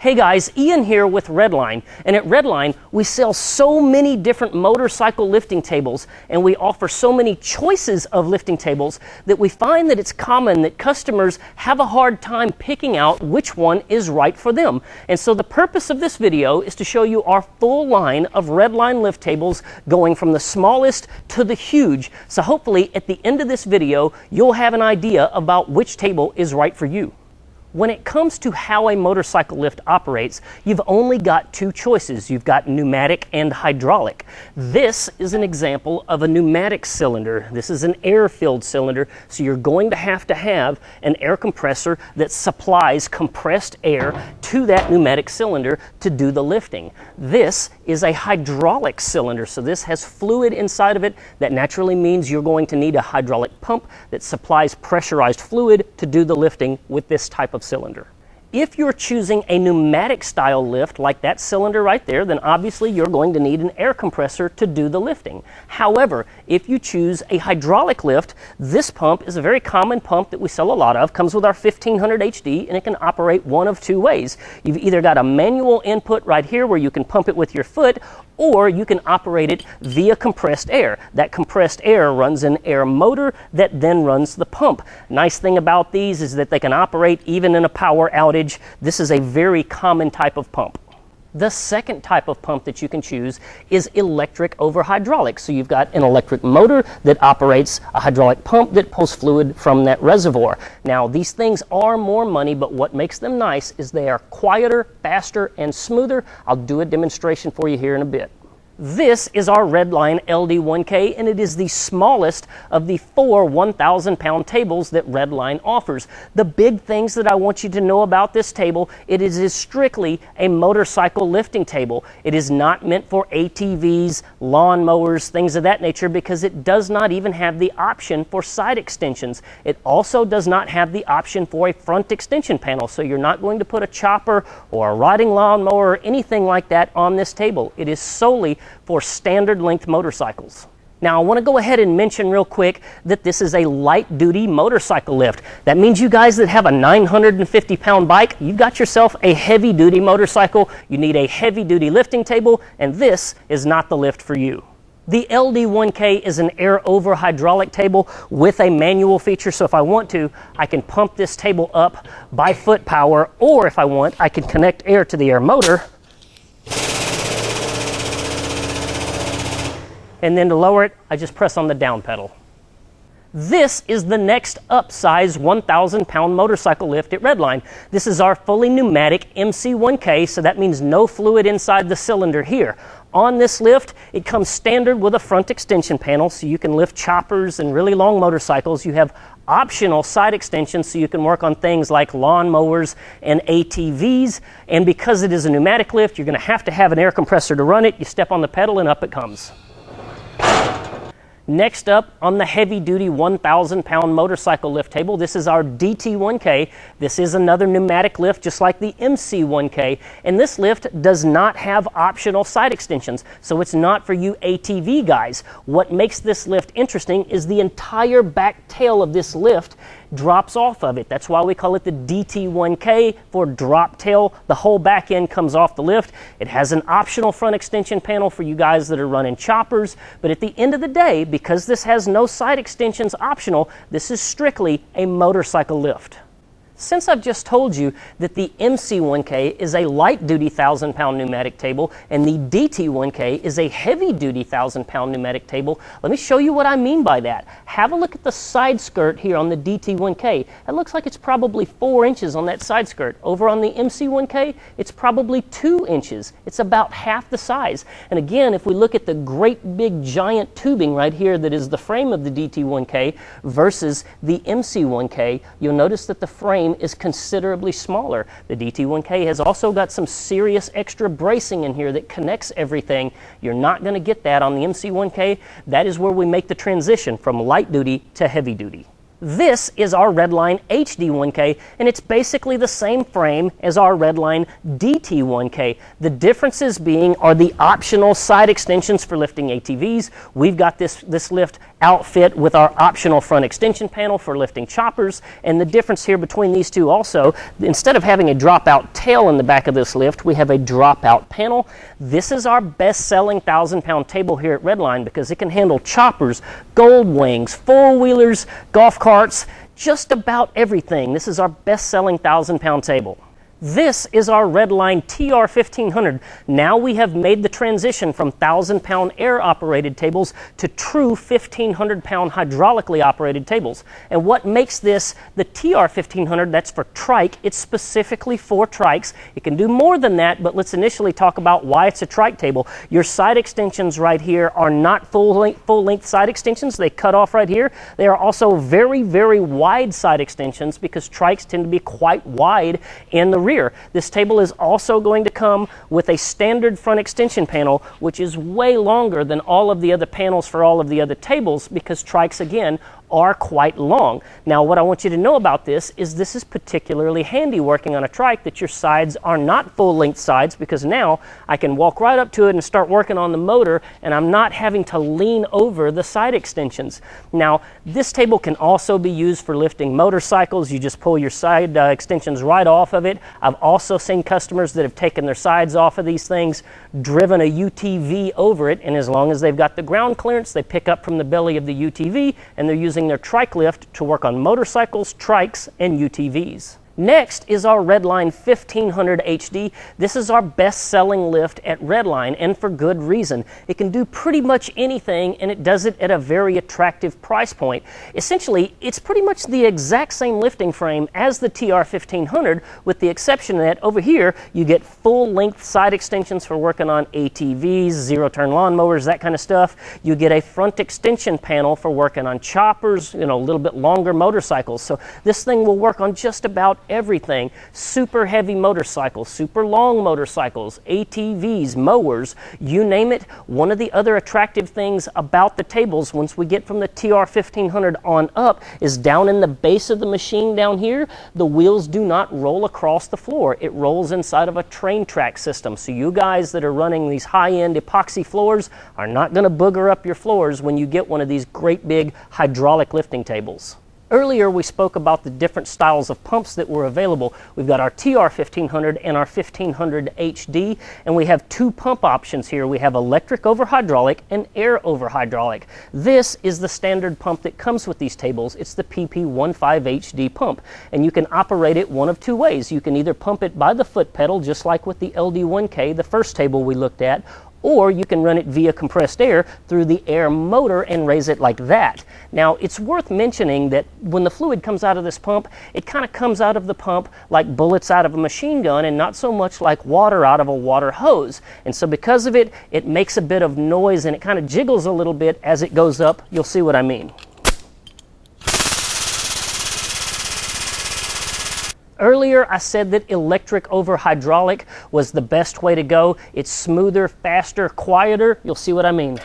Hey guys, Ian here with Redline, and at Redline we sell so many different motorcycle lifting tables and we offer so many choices of lifting tables that we find that it's common that customers have a hard time picking out which one is right for them. And so the purpose of this video is to show you our full line of Redline lift tables going from the smallest to the huge. So hopefully at the end of this video you'll have an idea about which table is right for you. When it comes to how a motorcycle lift operates, you've only got two choices. You've got pneumatic and hydraulic. This is an example of a pneumatic cylinder. This is an air-filled cylinder, so you're going to have an air compressor that supplies compressed air to that pneumatic cylinder to do the lifting. This is a hydraulic cylinder, so this has fluid inside of it. That naturally means you're going to need a hydraulic pump that supplies pressurized fluid to do the lifting with this type of cylinder. If you're choosing a pneumatic style lift like that cylinder right there, then obviously you're going to need an air compressor to do the lifting. However, if you choose a hydraulic lift, this pump is a very common pump that we sell a lot of, comes with our 1500 HD, and it can operate one of two ways. You've either got a manual input right here where you can pump it with your foot, or you can operate it via compressed air. That compressed air runs an air motor that then runs the pump. Nice thing about these is that they can operate even in a power outage. This is a very common type of pump. The second type of pump that you can choose is electric over hydraulic. So you've got an electric motor that operates a hydraulic pump that pulls fluid from that reservoir. Now these things are more money, but what makes them nice is they are quieter, faster, and smoother. I'll do a demonstration for you here in a bit. This is our Redline LD1K, and it is the smallest of the four 1,000-pound tables that Redline offers. The big things that I want you to know about this table, it is strictly a motorcycle lifting table. It is not meant for ATVs, lawnmowers, things of that nature, because it does not even have the option for side extensions. It also does not have the option for a front extension panel, so you're not going to put a chopper or a riding lawnmower or anything like that on this table. It is solely for standard length motorcycles. Now I want to go ahead and mention real quick that this is a light duty motorcycle lift. That means you guys that have a 950-pound bike, you've got yourself a heavy duty motorcycle, you need a heavy duty lifting table, and this is not the lift for you. The LD1K is an air over hydraulic table with a manual feature, so if I want to, I can pump this table up by foot power, or if I want, I can connect air to the air motor, and then to lower it, I just press on the down pedal. This is the next upsize 1,000-pound motorcycle lift at Redline. This is our fully pneumatic MC1K, so that means no fluid inside the cylinder here. On this lift, it comes standard with a front extension panel, so you can lift choppers and really long motorcycles. You have optional side extensions, so you can work on things like lawnmowers and ATVs. And because it is a pneumatic lift, you're going to have an air compressor to run it. You step on the pedal and up it comes. Next up on the heavy-duty 1,000-pound motorcycle lift table, this is our DT1K. This is another pneumatic lift just like the MC1K, and this lift does not have optional side extensions, so it's not for you ATV guys. What makes this lift interesting is the entire back tail of this lift drops off of it. That's why we call it the DT1K, for drop tail. The whole back end comes off the lift. It has an optional front extension panel for you guys that are running choppers, but at the end of the day, because this has no side extensions optional, this is strictly a motorcycle lift. Since I've just told you that the MC1K is a light-duty 1,000-pound pneumatic table and the DT1K is a heavy-duty 1,000-pound pneumatic table, let me show you what I mean by that. Have a look at the side skirt here on the DT1K. It looks like it's probably 4 inches on that side skirt. Over on the MC1K, it's probably 2 inches. It's about half the size. And again, if we look at the great big giant tubing right here that is the frame of the DT1K versus the MC1K, you'll notice that the frame is considerably smaller. The DT1K has also got some serious extra bracing in here that connects everything. You're not going to get that on the MC1K. That is where we make the transition from light duty to heavy duty. This is our Redline HD1K, and it's basically the same frame as our Redline DT1K. The differences being are the optional side extensions for lifting ATVs. We've got this lift outfit with our optional front extension panel for lifting choppers. And the difference here between these two also, instead of having a dropout tail in the back of this lift, we have a dropout panel. This is our best-selling 1,000-pound table here at Redline because it can handle choppers, gold wings, four-wheelers, golf carts, just about everything. This is our best-selling 1,000-pound table. This is our Redline TR1500. Now we have made the transition from 1,000-pound air-operated tables to true 1,500-pound hydraulically operated tables. And what makes this the TR1500, that's for trike. It's specifically for trikes. It can do more than that, but let's initially talk about why it's a trike table. Your side extensions right here are not full-length side extensions. They cut off right here. They are also very, very wide side extensions because trikes tend to be quite wide in the rear. This table is also going to come with a standard front extension panel, which is way longer than all of the other panels for all of the other tables because trikes, again, are quite long. Now, what I want you to know about this is particularly handy working on a trike, that your sides are not full-length sides, because now I can walk right up to it and start working on the motor, and I'm not having to lean over the side extensions. Now, this table can also be used for lifting motorcycles. You just pull your side extensions right off of it. I've also seen customers that have taken their sides off of these things, driven a UTV over it, and as long as they've got the ground clearance, they pick up from the belly of the UTV, and they're using their trike lift to work on motorcycles, trikes, and UTVs. Next is our Redline 1500 HD. This is our best-selling lift at Redline, and for good reason. It can do pretty much anything, and it does it at a very attractive price point. Essentially, it's pretty much the exact same lifting frame as the TR1500, with the exception that over here, you get full-length side extensions for working on ATVs, zero-turn lawnmowers, that kind of stuff. You get a front extension panel for working on choppers, a little bit longer motorcycles. So this thing will work on just about everything. Super heavy motorcycles, super long motorcycles, ATVs, mowers, you name it. One of the other attractive things about the tables, once we get from the TR1500 on up, is down in the base of the machine down here, the wheels do not roll across the floor. It rolls inside of a train track system. So you guys that are running these high-end epoxy floors are not going to booger up your floors when you get one of these great big hydraulic lifting tables. Earlier, we spoke about the different styles of pumps that were available. We've got our TR1500 and our 1500 HD, and we have two pump options here. We have electric over hydraulic and air over hydraulic. This is the standard pump that comes with these tables. It's the PP15HD pump, and you can operate it one of two ways. You can either pump it by the foot pedal, just like with the LD1K, the first table we looked at, or you can run it via compressed air through the air motor and raise it like that. Now, it's worth mentioning that when the fluid comes out of this pump, it kind of comes out of the pump like bullets out of a machine gun and not so much like water out of a water hose. And so because of it, it makes a bit of noise and it kind of jiggles a little bit as it goes up. You'll see what I mean. Earlier, I said that electric over hydraulic was the best way to go. It's smoother, faster, quieter. You'll see what I mean.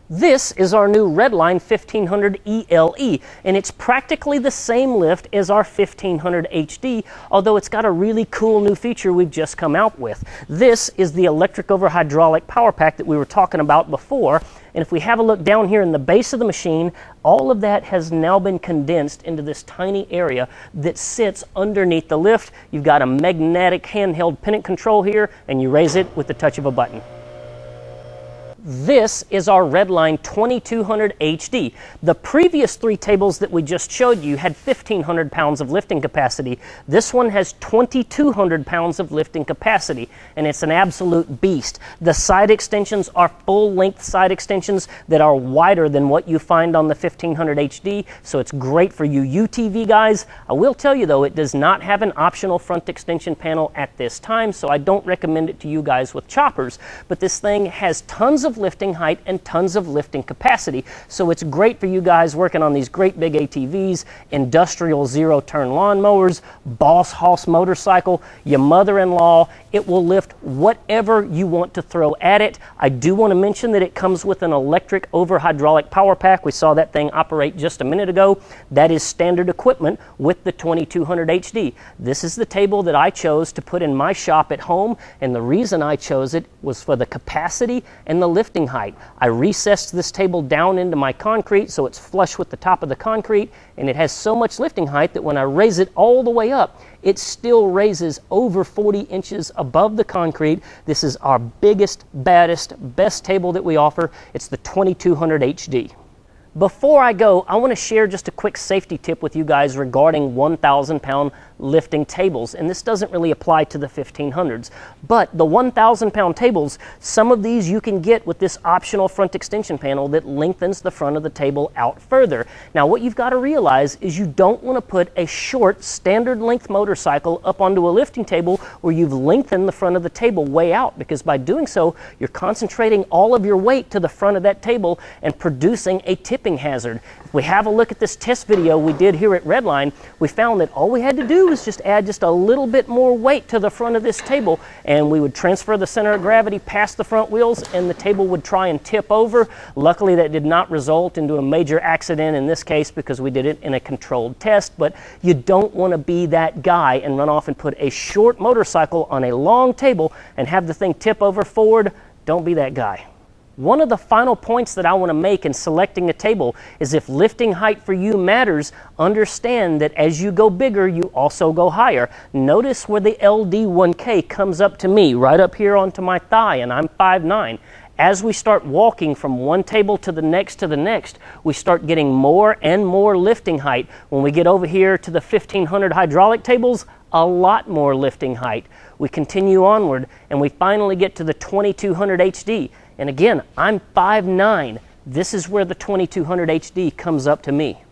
This is our new Redline 1500 ELE, and it's practically the same lift as our 1500 HD, although it's got a really cool new feature we've just come out with. This is the electric over hydraulic power pack that we were talking about before, and if we have a look down here in the base of the machine, all of that has now been condensed into this tiny area that sits underneath the lift. You've got a magnetic handheld pennant control here, and you raise it with the touch of a button. This is our Redline 2200 HD. The previous three tables that we just showed you had 1,500 pounds of lifting capacity. This one has 2,200 pounds of lifting capacity, and it's an absolute beast. The side extensions are full-length side extensions that are wider than what you find on the 1500 HD, so it's great for you UTV guys. I will tell you, though, it does not have an optional front extension panel at this time, so I don't recommend it to you guys with choppers, but this thing has tons of lifting height and tons of lifting capacity, so it's great for you guys working on these great big ATVs, industrial zero-turn lawnmowers, boss hoss motorcycle, your mother-in-law. It will lift whatever you want to throw at it. I do want to mention that it comes with an electric over hydraulic power pack. We saw that thing operate just a minute ago. That is standard equipment with the 2200 HD. This is the table that I chose to put in my shop at home, and the reason I chose it was for the capacity and the lifting lifting height. I recessed this table down into my concrete so it's flush with the top of the concrete, and it has so much lifting height that when I raise it all the way up, it still raises over 40 inches above the concrete. This is our biggest, baddest, best table that we offer. It's the 2200 HD. Before I go, I want to share just a quick safety tip with you guys regarding 1,000-pound lifting tables. And this doesn't really apply to the 1500s, but the 1,000-pound tables, some of these you can get with this optional front extension panel that lengthens the front of the table out further. Now, what you've got to realize is you don't want to put a short, standard length motorcycle up onto a lifting table where you've lengthened the front of the table way out, because by doing so, you're concentrating all of your weight to the front of that table and producing a tipping hazard. If we have a look at this test video we did here at Redline, we found that all we had to do was just add just a little bit more weight to the front of this table, and we would transfer the center of gravity past the front wheels and the table would try and tip over. Luckily, that did not result into a major accident in this case because we did it in a controlled test, but you don't want to be that guy and run off and put a short motorcycle on a long table and have the thing tip over forward. Don't be that guy. One of the final points that I want to make in selecting a table is if lifting height for you matters, understand that as you go bigger, you also go higher. Notice where the LD1K comes up to me, right up here onto my thigh, and I'm 5'9". As we start walking from one table to the next, we start getting more and more lifting height. When we get over here to the 1500 hydraulic tables, a lot more lifting height. We continue onward, and we finally get to the 2200 HD. And again, I'm 5'9". This is where the 2200 HD comes up to me.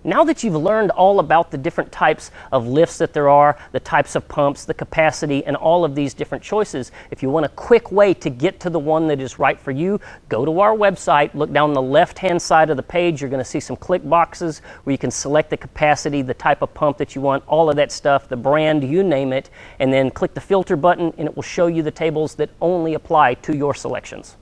Now that you've learned all about the different types of lifts that there are, the types of pumps, the capacity, and all of these different choices, if you want a quick way to get to the one that is right for you, go to our website, look down the left-hand side of the page, you're going to see some click boxes where you can select the capacity, the type of pump that you want, all of that stuff, the brand, you name it, and then click the filter button and it will show you the tables that only apply to your selections.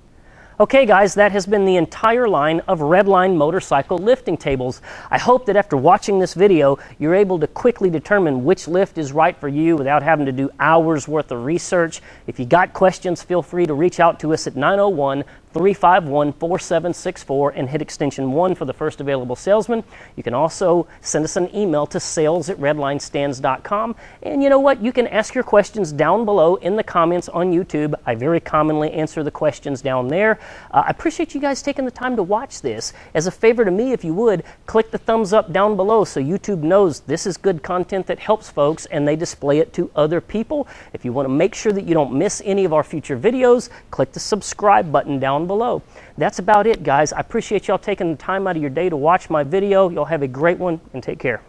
Okay guys, that has been the entire line of Redline motorcycle lifting tables. I hope that after watching this video, you're able to quickly determine which lift is right for you without having to do hours worth of research. If you got questions, feel free to reach out to us at 901-351-4764 and hit extension 1 for the first available salesman. You can also send us an email to sales@redlinestands.com. And you know what? You can ask your questions down below in the comments on YouTube. I very commonly answer the questions down there. I appreciate you guys taking the time to watch this. As a favor to me, if you would, click the thumbs up down below so YouTube knows this is good content that helps folks and they display it to other people. If you want to make sure that you don't miss any of our future videos, click the subscribe button down below. That's about it, guys. I appreciate y'all taking the time out of your day to watch my video. Y'all have a great one and take care.